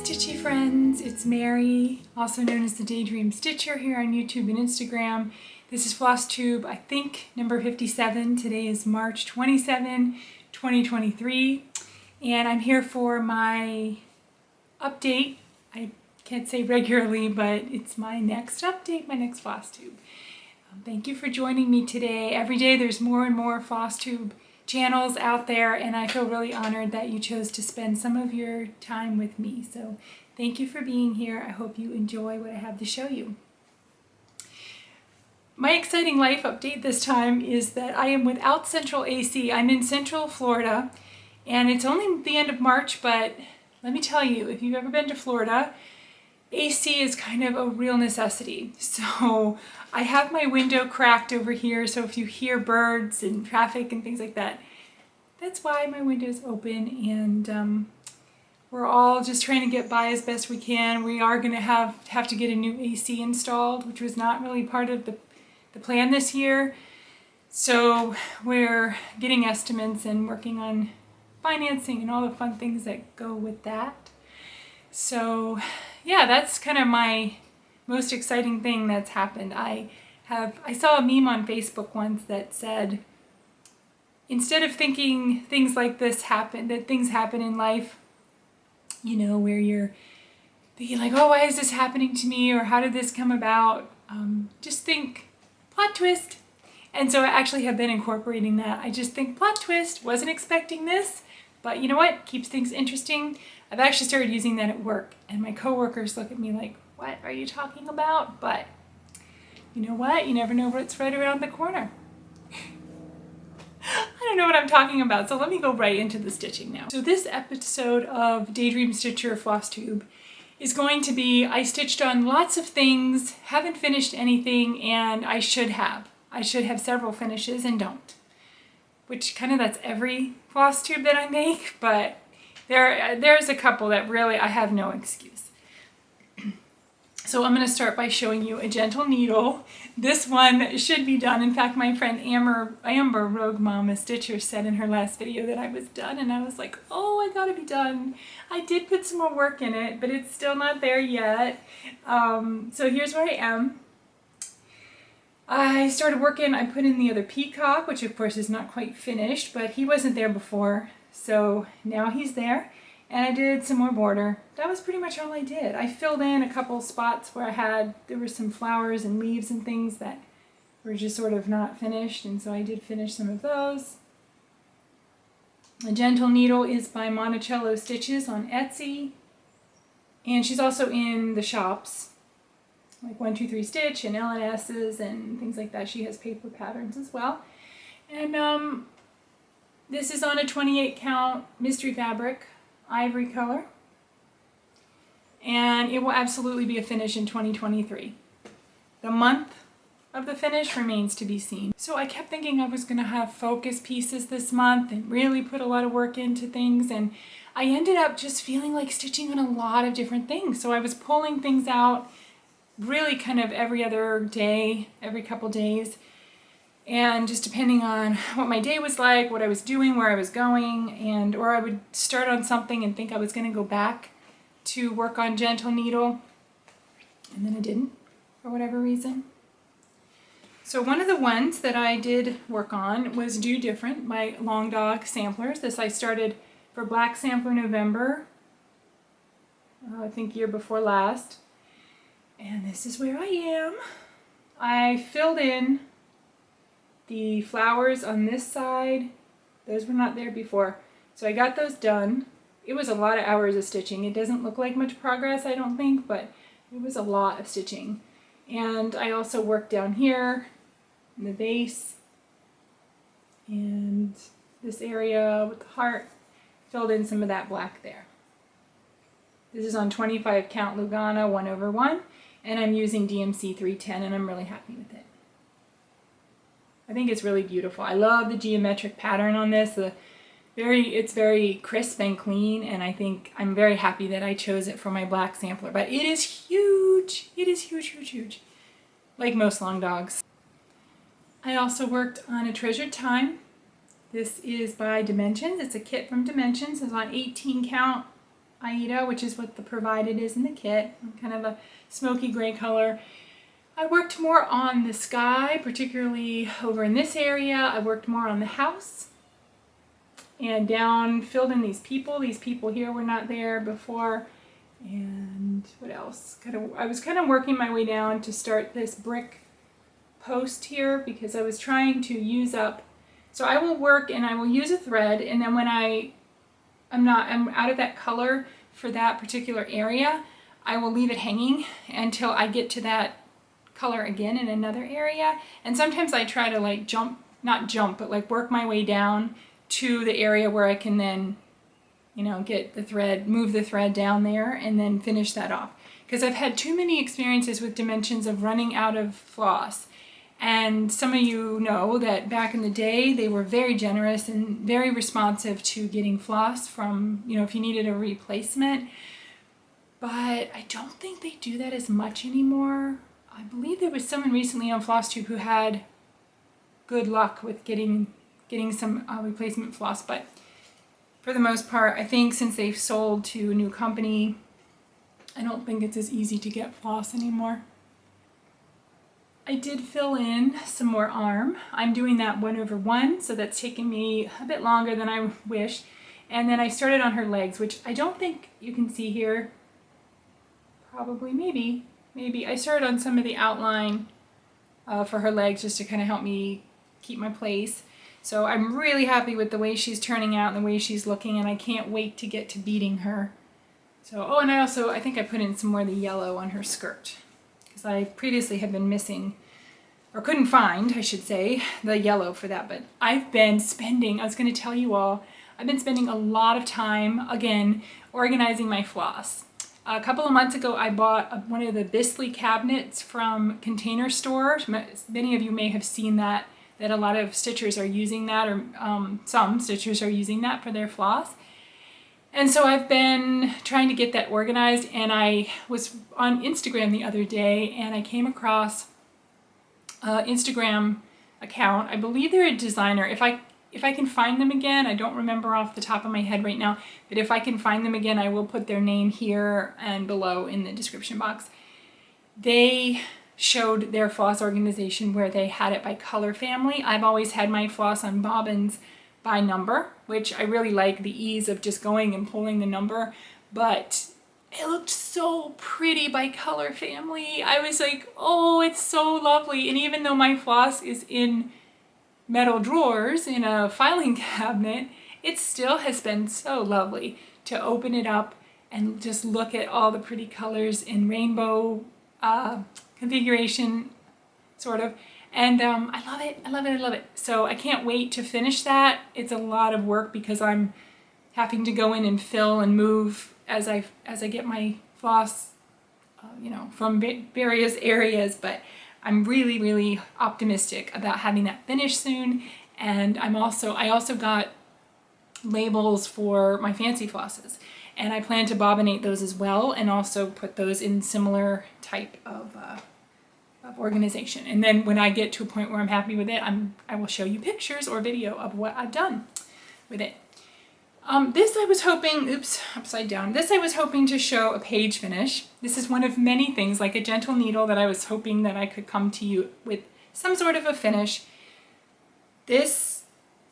Stitchy friends, it's Mary, also known as the Daydream Stitcher here on YouTube and Instagram. This is Flosstube, I think number 57. Today is March 27, 2023, and I'm here for my update. I can't say regularly, but it's my next update, my next Flosstube. Thank you for joining me today. Every day there's more and more Flosstube channels out there, and I feel really honored that you chose to spend some of your time with me. So thank you for being here. I hope you enjoy what I have to show you. My exciting life update this time is that I am without central AC. I'm in Central Florida, and it's only the end of March, but let me tell you, if you've ever been to Florida, AC is kind of a real necessity. So I have my window cracked over here, so if you hear birds and traffic and things like that, that's why my window is open, and we're all just trying to get by as best we can. We are going to have to get a new AC installed, which was not really part of the plan this year. So we're getting estimates and working on financing and all the fun things that go with that. So yeah, that's kind of my most exciting thing that's happened. I saw a meme on Facebook once that said, instead of thinking things like this happen, that things happen in life, you know, where you're thinking like, oh, why is this happening to me? Or how did this come about? Just think, plot twist. And so I actually have been incorporating that. I just think plot twist, wasn't expecting this, but you know what? Keeps things interesting. I've actually started using that at work, and my coworkers look at me like, what are you talking about? But you know what? You never know what's right around the corner. I don't know what I'm talking about, so let me go right into the stitching now. So this episode of Daydream Stitcher Flosstube is going to be, I stitched on lots of things, haven't finished anything, and I should have. I should have several finishes and don't. Which kind of that's every Flosstube that I make, but there's a couple that really I have no excuse. So I'm going to start by showing you a gentle needle. This one should be done. In fact, my friend Amber Rogue Mama Stitcher said in her last video that I was done, and I was like, oh, I gotta be done. I did put some more work in it, but it's still not there yet. So here's where I am. I started working, I put in the other peacock, which of course is not quite finished, but he wasn't there before, so now he's there. And I did some more border. That was pretty much all I did. I filled in a couple spots where there were some flowers and leaves and things that were just sort of not finished, and so I did finish some of those. The Gentle Needle is by Monticello Stitches on Etsy, and she's also in the shops, like 123 Stitch and L&S's and things like that. She has paper patterns as well. And this is on a 28 count mystery fabric, ivory color, and it will absolutely be a finish in 2023. The month of the finish remains to be seen. So I kept thinking I was going to have focus pieces this month and really put a lot of work into things, and I ended up just feeling like stitching on a lot of different things. So I was pulling things out really kind of every other day, every couple days, and just depending on what my day was like, what I was doing, where I was going, or I would start on something and think I was going to go back to work on Gentle Needle, and then I didn't for whatever reason. So one of the ones that I did work on was Do Different, my Long Dog samplers. This I started for Black Sampler November, I think year before last, and this is where I am. I filled in the flowers on this side. Those were not there before, so I got those done. It was a lot of hours of stitching. It doesn't look like much progress, I don't think, but it was a lot of stitching. And I also worked down here in the base and this area with the heart, filled in some of that black there. This is on 25 count Lugana 1/1, and I'm using DMC 310, and I'm really happy with it. I think it's really beautiful. I love the geometric pattern on this. It's very crisp and clean, and I think I'm very happy that I chose it for my black sampler. But it is huge. It is huge, huge, huge. Like most long dogs. I also worked on a Treasured Time. This is by Dimensions. It's a kit from Dimensions. It's on 18 count Aida, which is what the provided is in the kit, kind of a smoky gray color. I worked more on the sky, particularly over in this area. I worked more on the house and down, filled in these people. These people here were not there before. And what else? I was kind of working my way down to start this brick post here because I was trying to use up. So I will work and I will use a thread, and then when I'm out of that color for that particular area, I will leave it hanging until I get to that color again in another area. And sometimes I try to like not jump, but like work my way down to the area where I can then, you know, get the thread, move the thread down there and then finish that off. Because I've had too many experiences with dimensions of running out of floss. And some of you know that back in the day, they were very generous and very responsive to getting floss from, you know, if you needed a replacement. But I don't think they do that as much anymore. I believe there was someone recently on Flosstube who had good luck with getting some replacement floss, but for the most part, I think since they've sold to a new company, I don't think it's as easy to get floss anymore. I did fill in some more arm. I'm doing that 1/1, so that's taking me a bit longer than I wish. And then I started on her legs, which I don't think you can see here. Probably, maybe. I started on some of the outline for her legs just to kind of help me keep my place. So I'm really happy with the way she's turning out and the way she's looking, and I can't wait to get to beading her. So, oh, and I think I put in some more of the yellow on her skirt because I previously had been missing, or couldn't find, I should say, the yellow for that. But I've been spending, I was going to tell you all, I've been spending a lot of time, again, organizing my floss. A couple of months ago, I bought one of the Bisley cabinets from Container Store. Many of you may have seen that a lot of stitchers are using that, or some stitchers are using that for their floss. And so I've been trying to get that organized, and I was on Instagram the other day, and I came across an Instagram account. I believe they're a designer. If I can find them again, I don't remember off the top of my head right now, but if I can find them again, I will put their name here and below in the description box. They showed their floss organization where they had it by color family. I've always had my floss on bobbins by number, which I really like the ease of just going and pulling the number, but it looked so pretty by color family. I was like, oh, it's so lovely. And even though my floss is in metal drawers in a filing cabinet, it still has been so lovely to open it up and just look at all the pretty colors in rainbow configuration, sort of. And I love it, I love it, I love it. So I can't wait to finish that. It's a lot of work because I'm having to go in and fill and move as I get my floss, you know, from various areas, but I'm really, really optimistic about having that finished soon. And I also got labels for my fancy flosses, and I plan to bobbinate those as well, and also put those in similar type of organization. And then when I get to a point where I'm happy with it, I will show you pictures or video of what I've done with it. This I was hoping, oops, upside down. This I was hoping to show a page finish. This is one of many things, like a gentle needle, that I was hoping that I could come to you with some sort of a finish. This,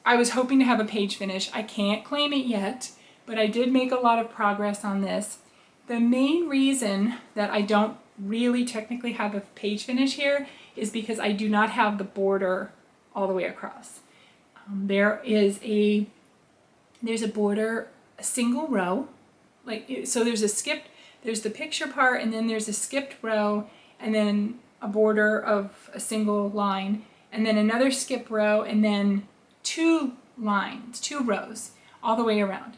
I was hoping to have a page finish. I can't claim it yet, but I did make a lot of progress on this. The main reason that I don't really technically have a page finish here is because I do not have the border all the way across. There's a border, a single row, so there's the picture part, and then there's a skipped row, and then a border of a single line, and then another skip row, and then two rows all the way around.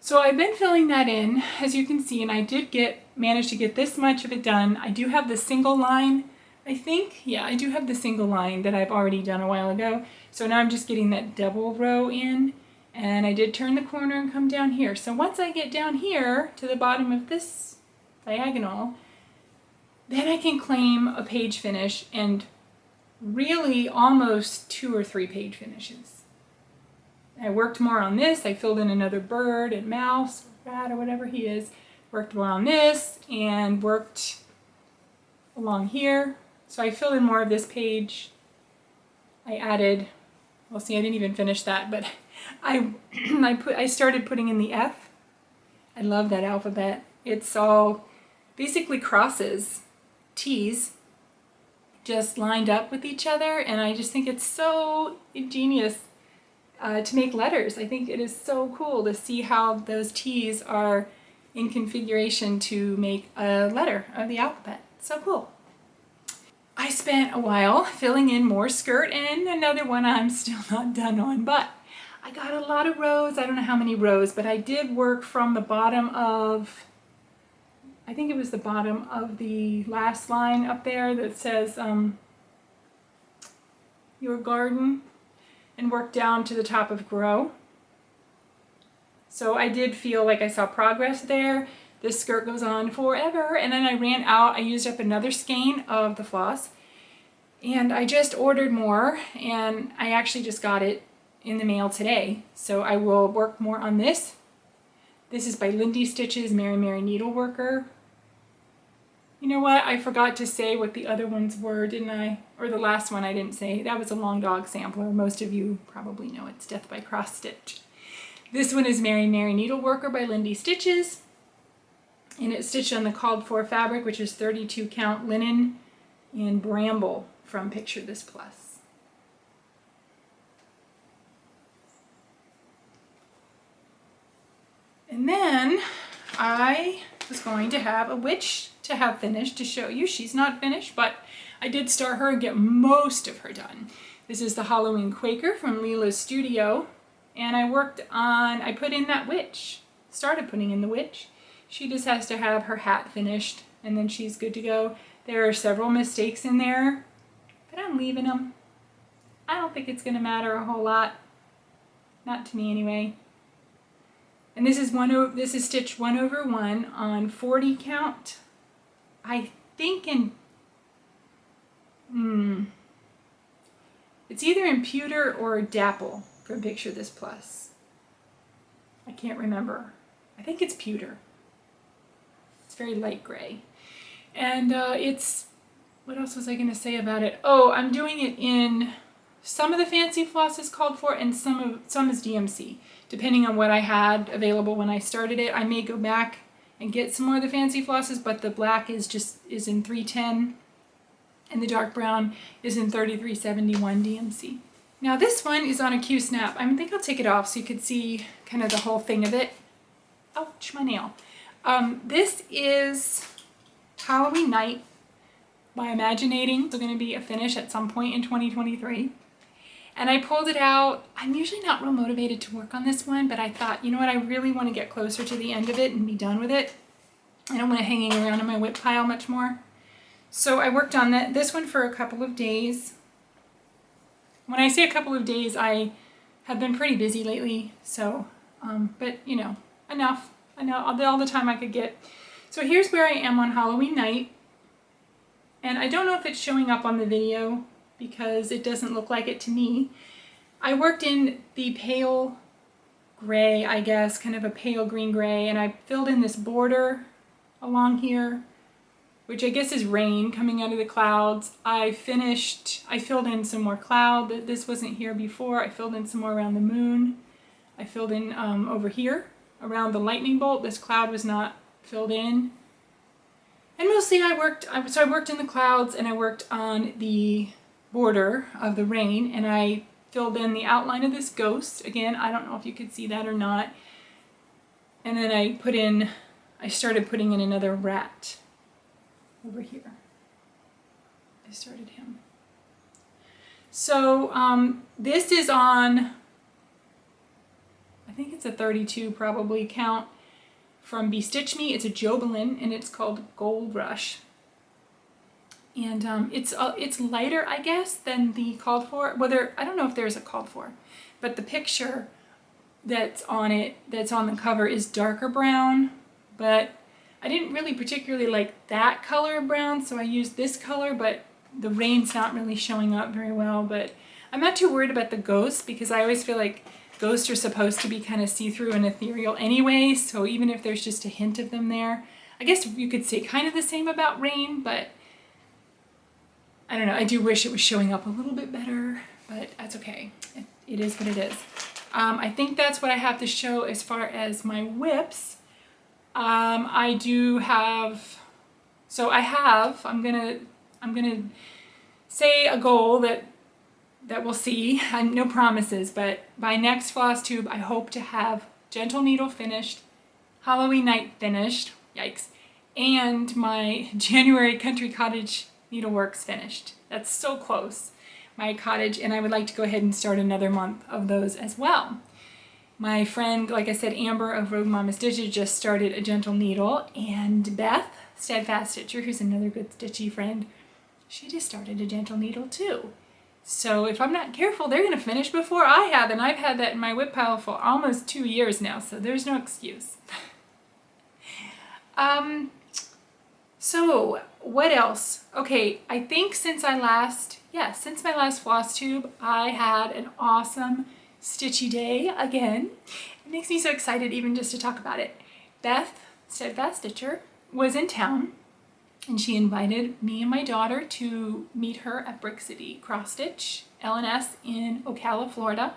So I've been filling that in, as you can see, and I did manage to get this much of it done. I do have the single line, I think. Yeah, I do have the single line that I've already done a while ago. So now I'm just getting that double row in, and I did turn the corner and come down here. So once I get down here to the bottom of this diagonal, then I can claim a page finish, and really almost 2 or 3 page finishes. I worked more on this. I filled in another bird and mouse, Brad or whatever he is, worked more on this and worked along here. So I filled in more of this page. I added, well, see, I didn't even finish that, but I started putting in the F. I love that alphabet. It's all basically crosses, T's, just lined up with each other, and I just think it's so ingenious to make letters. I think it is so cool to see how those T's are in configuration to make a letter of the alphabet. So cool. I spent a while filling in more skirt, and another one I'm still not done on, but I got a lot of rows. I don't know how many rows, but I did work from the bottom of, I think it was the bottom of the last line up there that says your garden, and work down to the top of grow. So I did feel like I saw progress there. This skirt goes on forever, and then I ran out. I used up another skein of the floss, and I just ordered more, and I actually just got it in the mail today. So I will work more on this. This is by Lindy Stitches, Merry Merry Needleworker. You know what? I forgot to say what the other ones were, didn't I? Or the last one I didn't say. That was a long dog sampler. Most of you probably know it's Death by Cross Stitch. This one is Merry Merry Needleworker by Lindy Stitches. And it's stitched on the called for fabric, which is 32 count linen and bramble from Picture This Plus. And then I was going to have a witch to have finished to show you. She's not finished, but I did start her and get most of her done. This is the Halloween Quaker from Lila's studio. And I put in that witch, started putting in the witch. She just has to have her hat finished, and then she's good to go. There are several mistakes in there, but I'm leaving them. I don't think it's going to matter a whole lot. Not to me anyway. And this is stitch 1/1 on 40 count. I think it's either in pewter or dapple from Picture This Plus. I can't remember. I think it's pewter. It's very light gray. And what else was I going to say about it? Oh, I'm doing it in, some of the fancy floss is called for, and some is DMC, depending on what I had available when I started it. I may go back and get some more of the fancy flosses, but the black is in 310, and the dark brown is in 3371 DMC. Now this one is on a Q-snap. I think I'll take it off so you could see kind of the whole thing of it. Ouch, my nail. This is Halloween Night by Imaginating. It's going to be a finish at some point in 2023. And I pulled it out. I'm usually not real motivated to work on this one, but I thought, you know what, I really want to get closer to the end of it and be done with it. I don't want it hanging around in my whip pile much more. So I worked on this one for a couple of days. When I say a couple of days, I have been pretty busy lately, so, but you know, enough. I know all the time I could get. So here's where I am on Halloween night. And I don't know if it's showing up on the video because it doesn't look like it to me. I worked in the pale gray, I guess, kind of a pale green gray, and I filled in this border along here, which I guess is rain coming out of the clouds. I filled in some more cloud. This wasn't here before. I filled in some more around the moon. I filled in over here around the lightning bolt. This cloud was not filled in. And mostly I worked in the clouds, and I worked on the border of the rain, and I filled in the outline of this ghost. Again, I don't know if you could see that or not. And then I started putting in another rat over here. I started him. So this is on, I think it's a 32 probably count from Bestitch Me. It's a Jobelin, and it's called Gold Rush. And it's lighter, I guess, than the called for. Well, I don't know if there's a called for, but the picture that's on the cover is darker brown, but I didn't really particularly like that color of brown, so I used this color, but the rain's not really showing up very well. But I'm not too worried about the ghost because I always feel like Ghosts are supposed to be kind of see-through and ethereal anyway, so even if there's just a hint of them there, I guess you could say kind of the same about rain, but I don't know. I do wish it was showing up a little bit better, but that's okay. It is what it is. I think that's what I have to show as far as my whips. I do have, so I have, I'm gonna say a goal that we'll see, no promises, but by next Flosstube, I hope to have Gentle Needle finished, Halloween Night finished, yikes, and my January Country Cottage Needleworks finished. That's so close, my cottage, and I would like to go ahead and start another month of those as well. My friend, like I said, Amber of Rogue Mama Stitches just started a Gentle Needle, and Beth, Steadfast Stitcher, who's another good stitchy friend, she just started a Gentle Needle too. So if I'm not careful, they're going to finish before I have, and I've had that in my whip pile for almost 2 years now, so there's no excuse. So what else? Okay, I think since my last Flosstube, I had an awesome stitchy day again. It makes me so excited even just to talk about it. Beth, Steadfast Stitcher, was in town, and she invited me and my daughter to meet her at Brick City Cross Stitch L&S in Ocala, Florida.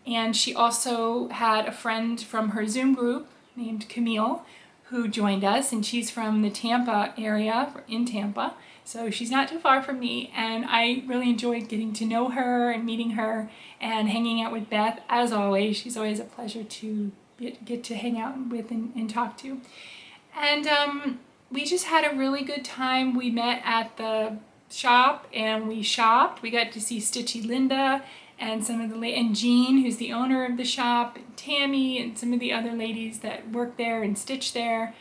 And she also had a friend from her Zoom group named Camille who joined us, and she's from the Tampa area, in Tampa, so she's not too far from me, and I really enjoyed getting to know her and meeting her and hanging out with Beth. As always, she's always a pleasure to get to hang out with and talk to. And we just had a really good time. We met at the shop and we shopped. We got to see Stitchy Linda and some of the and Jean, who's the owner of the shop, and Tammy, and some of the other ladies that work there and stitch there,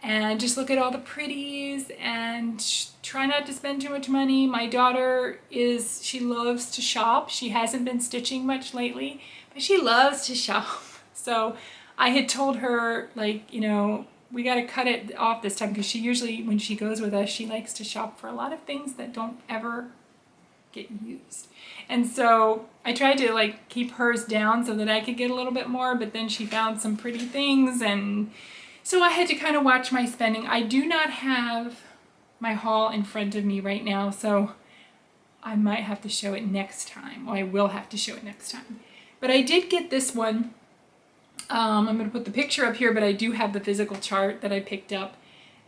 and just look at all the pretties and try not to spend too much money. My daughter she loves to shop. She hasn't been stitching much lately, but she loves to shop. So I had told her, like, you know, we got to cut it off this time, because she usually, when she goes with us, she likes to shop for a lot of things that don't ever get used. And so I tried to like keep hers down so that I could get a little bit more, but then she found some pretty things, and so I had to kind of watch my spending. I do not have my haul in front of me right now, so I might have to show it next time. Or I will have to show it next time. But I did get this one. I'm going to put the picture up here, but I do have the physical chart that I picked up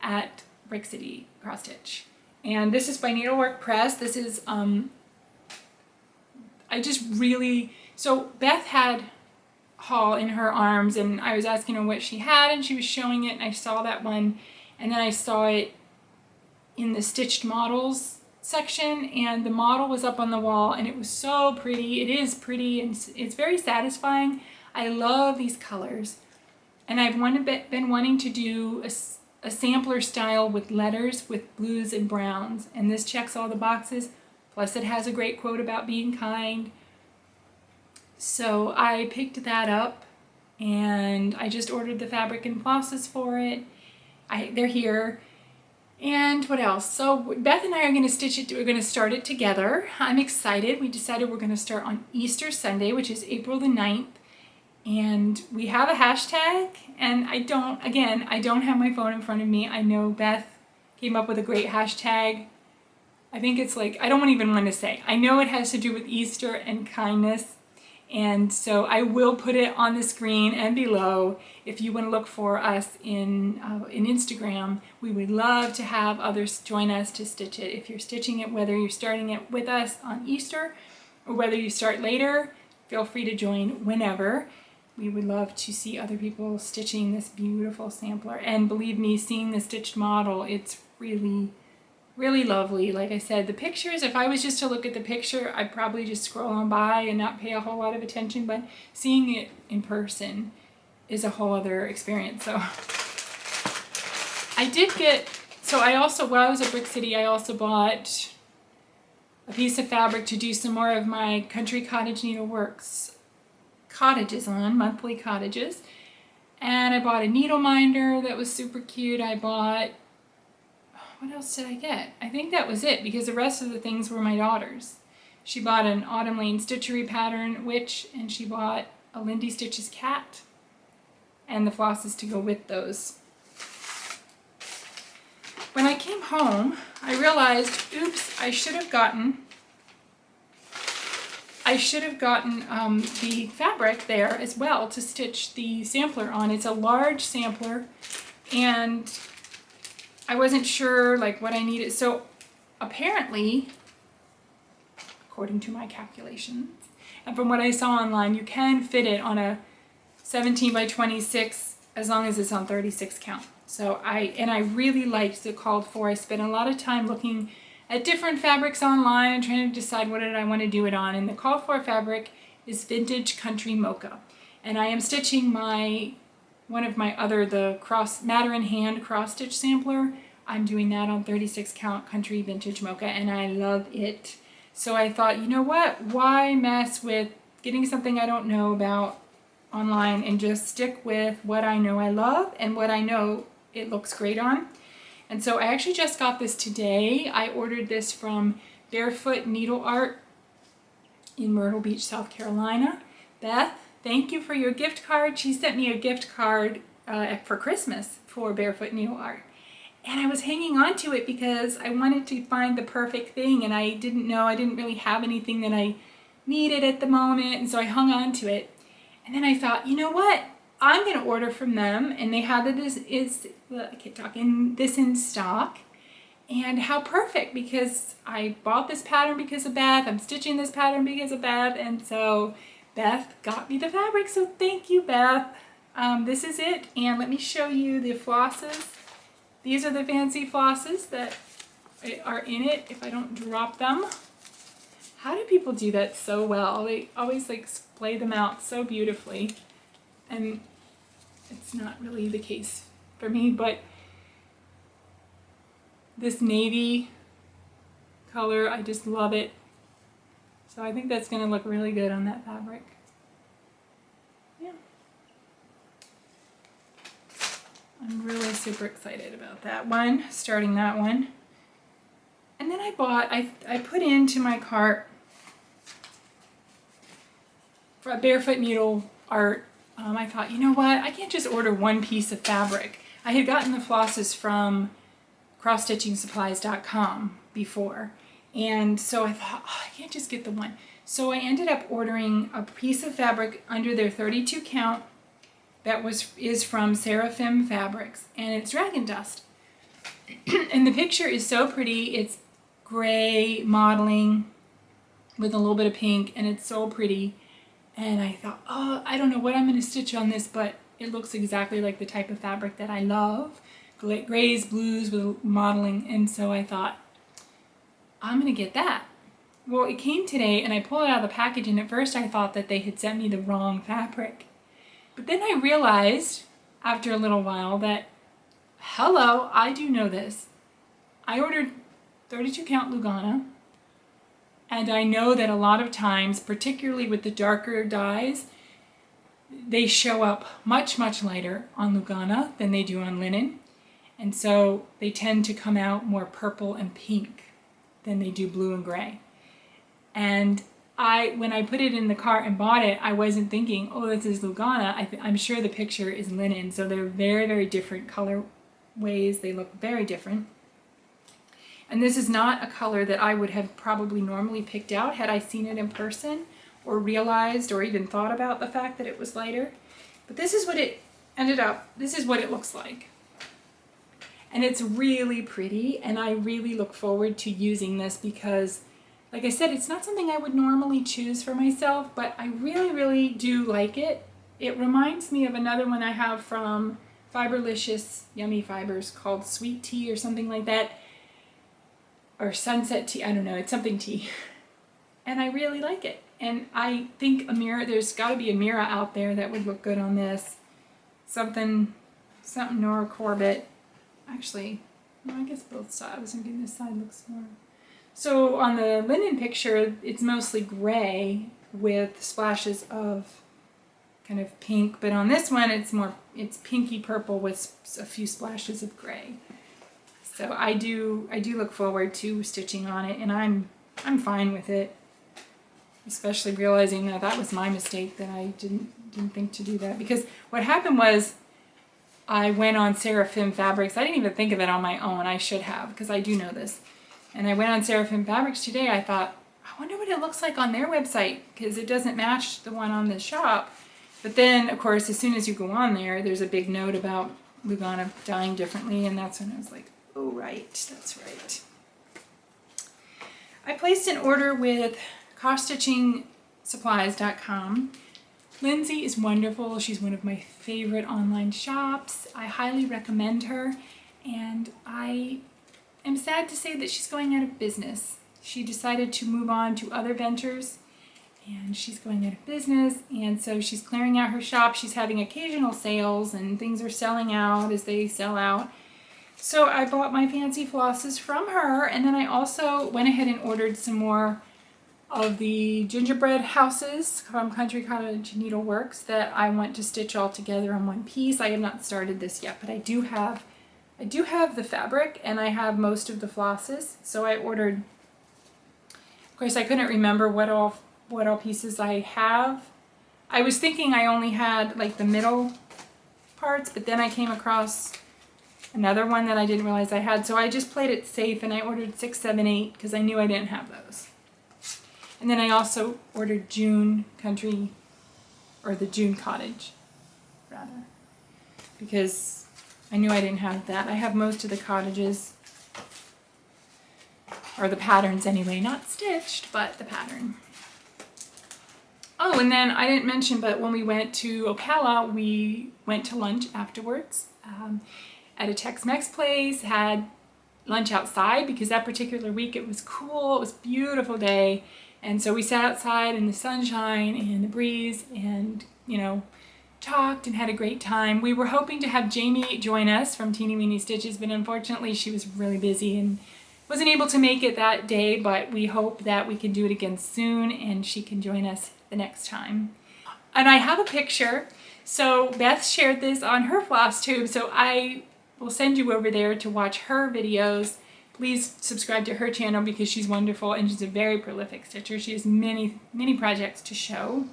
at Brick City Cross Stitch. And this is by Needlework Press. This is, so Beth had haul in her arms, and I was asking her what she had, and she was showing it, and I saw that one, and then I saw it in the stitched models section, and the model was up on the wall, and it was so pretty. It is pretty, and it's very satisfying. I love these colors, and I've been wanting to do a sampler style with letters with blues and browns, and this checks all the boxes, plus it has a great quote about being kind. So I picked that up, and I just ordered the fabric and flosses for it. They're here. And what else? So Beth and I are going to stitch it. We're going to start it together. I'm excited. We decided we're going to start on Easter Sunday, which is April the 9th. And we have a hashtag, and I don't have my phone in front of me. I know Beth came up with a great hashtag. I think it's like, I don't even want to say. I know it has to do with Easter and kindness. And so I will put it on the screen and below if you want to look for us in Instagram. We would love to have others join us to stitch it. If you're stitching it, whether you're starting it with us on Easter or whether you start later, feel free to join whenever. We would love to see other people stitching this beautiful sampler. And believe me, seeing the stitched model, it's really, really lovely. Like I said, the pictures, if I was just to look at the picture, I'd probably just scroll on by and not pay a whole lot of attention, but seeing it in person is a whole other experience. So I did get, while I was at Brick City, I also bought a piece of fabric to do some more of my Country Cottage Needleworks cottages on, monthly cottages. And I bought a needle minder that was super cute. I bought, what else did I get? I think that was it, because the rest of the things were my daughter's. She bought an Autumn Lane Stitchery pattern, and she bought a Lindy Stitches cat and the flosses to go with those. When I came home, I realized, oops, I should have gotten the fabric there as well to stitch the sampler on. It's a large sampler, and I wasn't sure like what I needed. So apparently, according to my calculations, and from what I saw online, you can fit it on a 17 by 26 as long as it's on 36 count. So I really liked the called for. I spent a lot of time looking at different fabrics online and trying to decide what did I want to do it on. And the called for fabric is Vintage Country Mocha. And I am stitching one of my other, the Matter in Hand cross stitch sampler. I'm doing that on 36 count Country Vintage Mocha, and I love it. So I thought, you know what? Why mess with getting something I don't know about online and just stick with what I know I love and what I know it looks great on. And so I actually just got this today. I ordered this from Barefoot Needle Art in Myrtle Beach, South Carolina. Beth, thank you for your gift card. She sent me a gift card for Christmas for Barefoot Needle Art. And I was hanging on to it because I wanted to find the perfect thing, and I didn't really have anything that I needed at the moment, and so I hung on to it. And then I thought, you know what? I'm going to order from them, and they had this in stock. And how perfect, because I bought this pattern because of Beth. I'm stitching this pattern because of Beth, and so Beth got me the fabric, so thank you, Beth. This is it, and let me show you the flosses. These are the fancy flosses that are in it if I don't drop them. How do people do that so well? They always like splay them out so beautifully, and it's not really the case for me, but this navy color, I just love it. So I think that's going to look really good on that fabric. Yeah. I'm really super excited about that one, starting that one. And then I put into my cart for a Barefoot Needle Art. I thought, you know what, I can't just order one piece of fabric. I had gotten the flosses from crossstitchingsupplies.com before, and so I thought, oh, I can't just get the one. So I ended up ordering a piece of fabric under their 32 count that is from Seraphim Fabrics, and it's Dragon Dust. And the picture is so pretty. It's gray modeling with a little bit of pink, and it's so pretty. And I thought, oh, I don't know what I'm going to stitch on this, but it looks exactly like the type of fabric that I love. Grays, blues with modeling. And so I thought, I'm going to get that. Well, it came today, and I pulled it out of the package, and at first I thought that they had sent me the wrong fabric. But then I realized, after a little while, that, hello, I do know this. I ordered 32 count Lugana. And I know that a lot of times, particularly with the darker dyes, they show up much, much lighter on Lugana than they do on linen. And so they tend to come out more purple and pink than they do blue and gray. And when I put it in the cart and bought it, I wasn't thinking, oh, this is Lugana. I'm sure the picture is linen. So they're very, very different color ways. They look very different. And this is not a color that I would have probably normally picked out had I seen it in person or realized or even thought about the fact that it was lighter. But this is what it this is what it looks like. And it's really pretty, and I really look forward to using this because, like I said, it's not something I would normally choose for myself, but I really, really do like it. It reminds me of another one I have from Fiberlicious Yummy Fibers called Sweet Tea or something like that. Or Sunset Tea, I don't know, it's something tea. And I really like it. And I think there's got to be a Mira out there that would look good on this. Something Nora Corbett. Actually, no, I guess both sides. I was thinking this side looks more. So on the linen picture, it's mostly gray with splashes of kind of pink. But on this one, it's pinky purple with a few splashes of gray. So I do look forward to stitching on it, and I'm fine with it. especially realizing that that was my mistake, that I didn't think to do that. Because what happened was I went on Seraphim Fabrics. I didn't even think of it on my own. I should have, because I do know this. And I went on Seraphim Fabrics today. I thought, I wonder what it looks like on their website, because it doesn't match the one on the shop. But then, of course, as soon as you go on there, there's a big note about Lugana dyeing differently, and that's when I was like, oh, right, that's right. I placed an order with cross-stitching-supplies.com. Lindsay is wonderful. She's one of my favorite online shops. I highly recommend her, and I am sad to say that she's going out of business. She decided to move on to other ventures, and she's going out of business, and so she's clearing out her shop. She's having occasional sales, and things are selling out as they sell out. So I bought my fancy flosses from her, and then I also went ahead and ordered some more of the gingerbread houses from Country Cottage Needleworks that I want to stitch all together in one piece. I have not started this yet, but I do have the fabric, and I have most of the flosses. So I ordered, of course I couldn't remember what all pieces I have. I was thinking I only had like the middle parts, but then I came across another one that I didn't realize I had. So I just played it safe, and I ordered 6, 7, 8 because I knew I didn't have those. And then I also ordered June Country, or the June Cottage, rather, because I knew I didn't have that. I have most of the cottages, or the patterns anyway, not stitched, but the pattern. Oh, and then I didn't mention, but when we went to Ocala, we went to lunch afterwards at a Tex-Mex place, had lunch outside because that particular week it was cool, it was a beautiful day. And so we sat outside in the sunshine and the breeze and, you know, talked and had a great time. We were hoping to have Jamie join us from Teeny Weeny Stitches, but unfortunately she was really busy and wasn't able to make it that day, but we hope that we can do it again soon and she can join us the next time. And I have a picture. So Beth shared this on her Flosstube, so I will send you over there to watch her videos. Please subscribe to her channel because she's wonderful and she's a very prolific stitcher. She has many, many projects to show,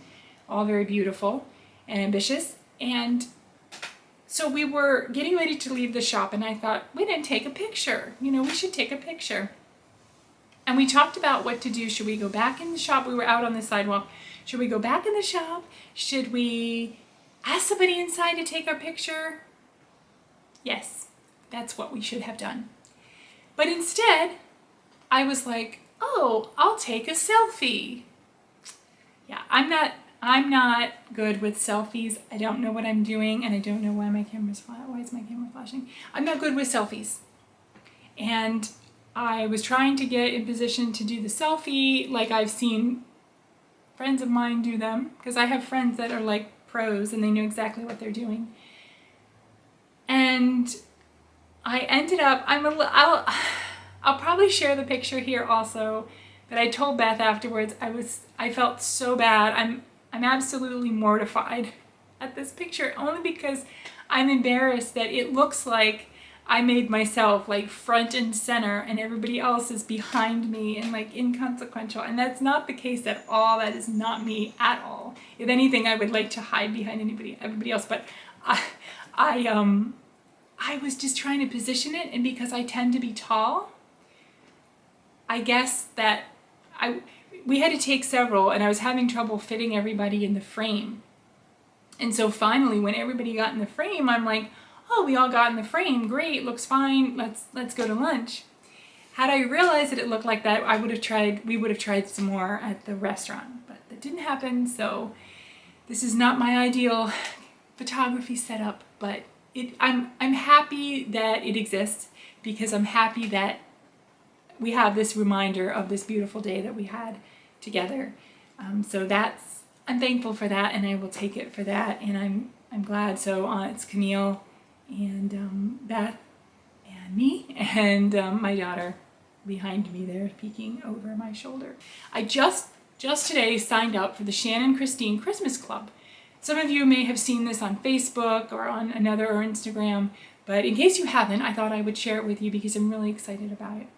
all very beautiful and ambitious. And so we were getting ready to leave the shop, and I thought, we didn't take a picture. You know, we should take a picture. And we talked about what to do. Should we go back in the shop? We were out on the sidewalk. Should we go back in the shop? Should we ask somebody inside to take our picture? Yes, that's what we should have done. But instead, I was like, oh, I'll take a selfie. Yeah, I'm not good with selfies. I don't know what I'm doing, and I don't know why my camera's why is my camera flashing? I'm not good with selfies. And I was trying to get in position to do the selfie like I've seen friends of mine do them, because I have friends that are like pros and they know exactly what they're doing. And I ended up, I'll probably share the picture here also, but I told Beth afterwards, I felt so bad. I'm absolutely mortified at this picture, only because I'm embarrassed that it looks like I made myself like front and center and everybody else is behind me and like inconsequential, and that's not the case at all. That is not me at all. If anything, I would like to hide behind everybody else, but I was just trying to position it, and because I tend to be tall, I guess that we had to take several, and I was having trouble fitting everybody in the frame. And so finally, when everybody got in the frame, I'm like, oh, we all got in the frame, great, looks fine, let's go to lunch. Had I realized that it looked like that, we would have tried some more at the restaurant, but that didn't happen. So this is not my ideal photography setup, but I'm happy that it exists, because I'm happy that we have this reminder of this beautiful day that we had together. So I'm thankful for that, and I will take it for that, and I'm glad. So it's Camille and Beth and me and my daughter behind me there peeking over my shoulder. I just today signed up for the Shannon Christine Christmas Club. Some of you may have seen this on Facebook or on another or Instagram, but in case you haven't, I thought I would share it with you because I'm really excited about it.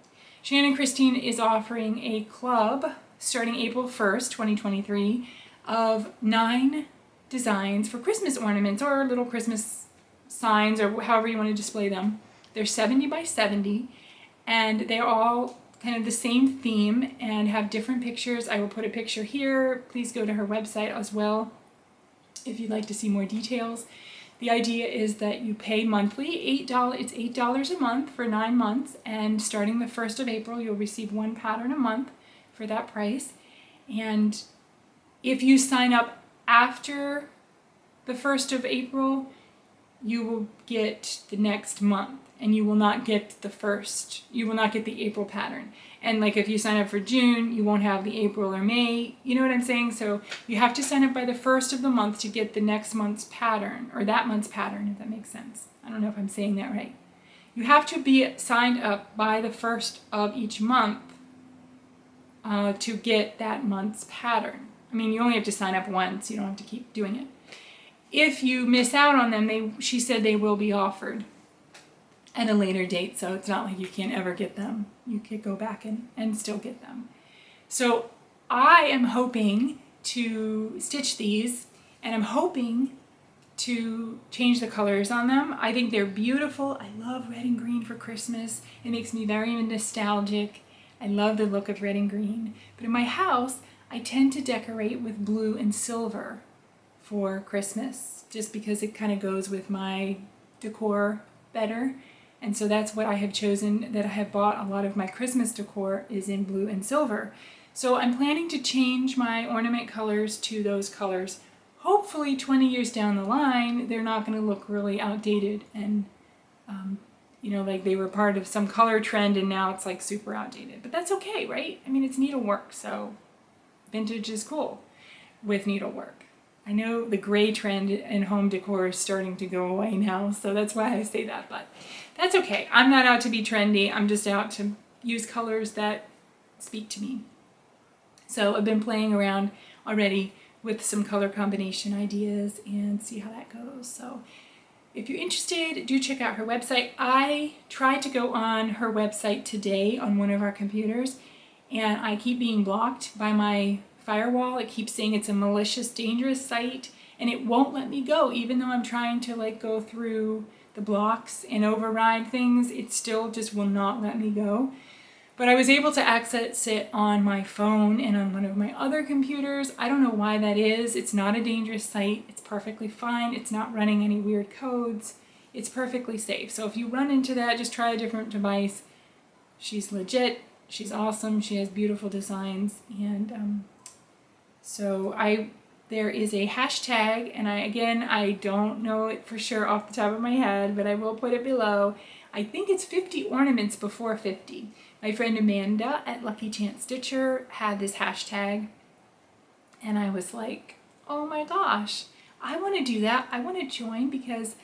Shannon Christine is offering a club starting April 1st, 2023, of 9 designs for Christmas ornaments or little Christmas signs or however you want to display them. They're 70 by 70 and they're all kind of the same theme and have different pictures. I will put a picture here. Please go to her website as well if you'd like to see more details. The idea is that you pay monthly, $8. It's $8 a month for 9 months, and starting the 1st of April, you'll receive 1 pattern a month for that price. And if you sign up after the 1st of April, you will get the next month, and you will not get the first. You will not get the April pattern. And like if you sign up for June, you won't have the April or May. You know what I'm saying? So you have to sign up by the 1st of the month to get the next month's pattern, or that month's pattern, if that makes sense. I don't know if I'm saying that right. You have to be signed up by the 1st of each month to get that month's pattern. I mean, you only have to sign up once. You don't have to keep doing it. If you miss out on them, she said they will be offered at a later date, so it's not like you can't ever get them. You could go back and still get them. So I am hoping to stitch these, and I'm hoping to change the colors on them. I think they're beautiful. I love red and green for Christmas. It makes me very nostalgic. I love the look of red and green. But in my house, I tend to decorate with blue and silver for Christmas, just because it kind of goes with my decor better. And so that's what I have chosen, that I have bought a lot of my Christmas decor is in blue and silver. So I'm planning to change my ornament colors to those colors. Hopefully 20 years down the line, they're not going to look really outdated and, you know, like they were part of some color trend and now it's like super outdated. But that's okay, right? I mean, it's needlework, so vintage is cool with needlework. I know the gray trend in home decor is starting to go away now, so that's why I say that, but that's okay. I'm not out to be trendy. I'm just out to use colors that speak to me. So I've been playing around already with some color combination ideas and see how that goes. So if you're interested, do check out her website. I tried to go on her website today on one of our computers, and I keep being blocked by my firewall. It keeps saying it's a malicious, dangerous site, and it won't let me go. Even though I'm trying to like go through the blocks and override things, it still just will not let me go. But I was able to access it on my phone and on one of my other computers. I don't know why that is. It's not a dangerous site. It's perfectly fine. It's not running any weird codes. It's perfectly safe. So if you run into that, just try a different device. She's legit. She's awesome. She has beautiful designs, and so there is a hashtag, and I don't know it for sure off the top of my head, but I will put it below. I think it's 50 ornaments before 50. My friend Amanda at Lucky Chance Stitcher had this hashtag, and I was like, oh my gosh, I want to do that. I want to join because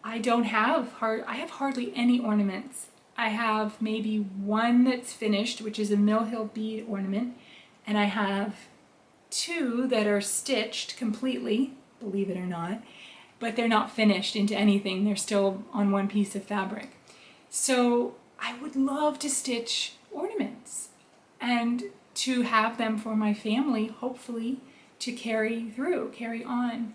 I have hardly any ornaments. I have maybe one that's finished, which is a Mill Hill bead ornament, and I have 2 that are stitched completely, believe it or not, but they're not finished into anything. They're still on one piece of fabric. So I would love to stitch ornaments and to have them for my family, hopefully, to carry on.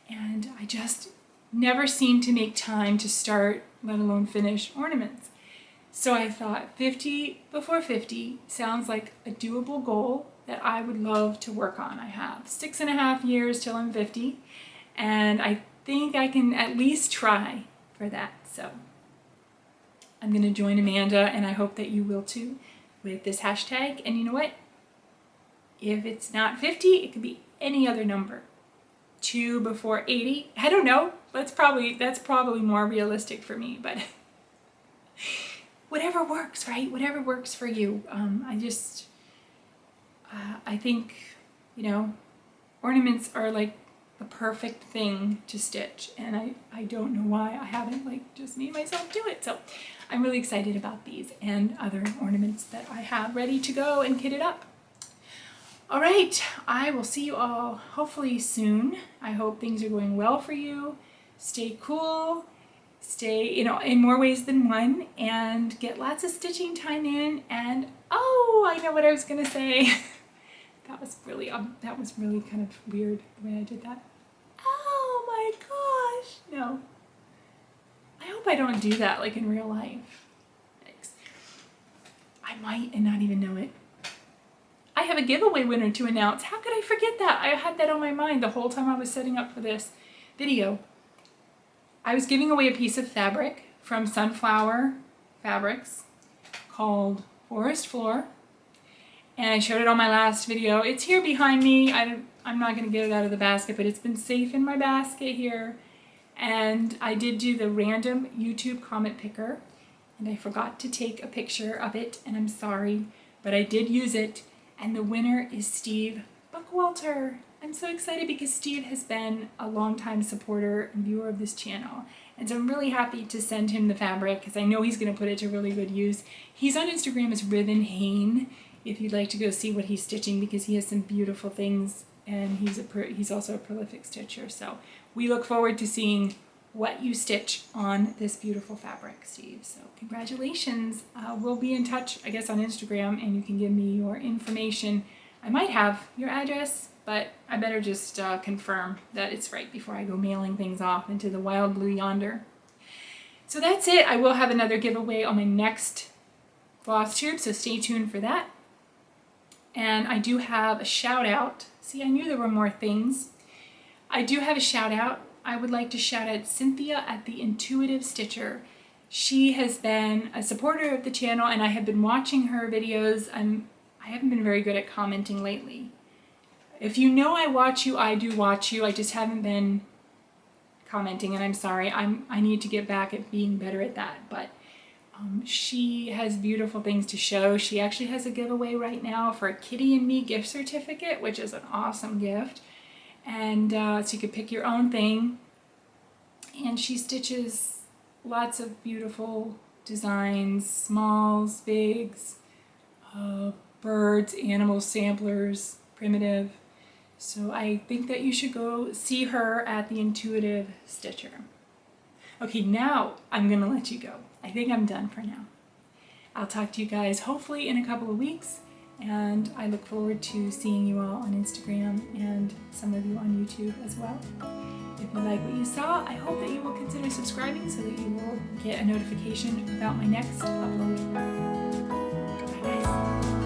And I just never seem to make time to start, let alone finish ornaments. So I thought 50 before 50 sounds like a doable goal that I would love to work on. I have 6.5 years till I'm 50, and I think I can at least try for that. So I'm going to join Amanda, and I hope that you will too, with this hashtag. And you know what? If it's not 50, it could be any other number. 2 before 80. I don't know. That's probably more realistic for me, but whatever works, right? Whatever works for you. I think, you know, ornaments are like the perfect thing to stitch, and I don't know why I haven't like just made myself do it. So I'm really excited about these and other ornaments that I have ready to go and kitted up. All right, I will see you all hopefully soon. I hope things are going well for you. Stay cool, stay, you know, in more ways than one, and get lots of stitching time in. And oh, I know what I was gonna say. That was really kind of weird the way I did that. Oh my gosh, no. I hope I don't do that like in real life. Thanks. I might and not even know it. I have a giveaway winner to announce. How could I forget that? I had that on my mind the whole time I was setting up for this video. I was giving away a piece of fabric from Sunflower Fabrics called Forest Floor. And I showed it on my last video. It's here behind me. I'm not going to get it out of the basket, but it's been safe in my basket here. And I did do the random YouTube comment picker, and I forgot to take a picture of it, and I'm sorry, but I did use it. And the winner is Steve Buckwalter. I'm so excited because Steve has been a longtime supporter and viewer of this channel. And so I'm really happy to send him the fabric because I know he's going to put it to really good use. He's on Instagram as Ribbon Hane if you'd like to go see what he's stitching, because he has some beautiful things, and he's also a prolific stitcher. So we look forward to seeing what you stitch on this beautiful fabric, Steve. So congratulations. We'll be in touch, I guess, on Instagram, and you can give me your information. I might have your address, but I better just confirm that it's right before I go mailing things off into the wild blue yonder. So that's it. I will have another giveaway on my next Flosstube, so stay tuned for that. And I do have a shout out. See, I knew there were more things. I do have a shout out. I would like to shout out Cynthia at the Intuitive Stitcher. She has been a supporter of the channel, and I have been watching her videos. I haven't been very good at commenting lately. If you know I watch you, I do watch you. I just haven't been commenting, and I'm sorry. I need to get back at being better at that. But she has beautiful things to show. She actually has a giveaway right now for a Kitty and Me gift certificate, which is an awesome gift. And so you could pick your own thing. And she stitches lots of beautiful designs, smalls, bigs, birds, animals, samplers, primitive. So I think that you should go see her at the Intuitive Stitcher. Okay, now I'm gonna let you go. I think I'm done for now. I'll talk to you guys hopefully in a couple of weeks, and I look forward to seeing you all on Instagram and some of you on YouTube as well. If you like what you saw, I hope that you will consider subscribing so that you will get a notification about my next upload. Bye guys.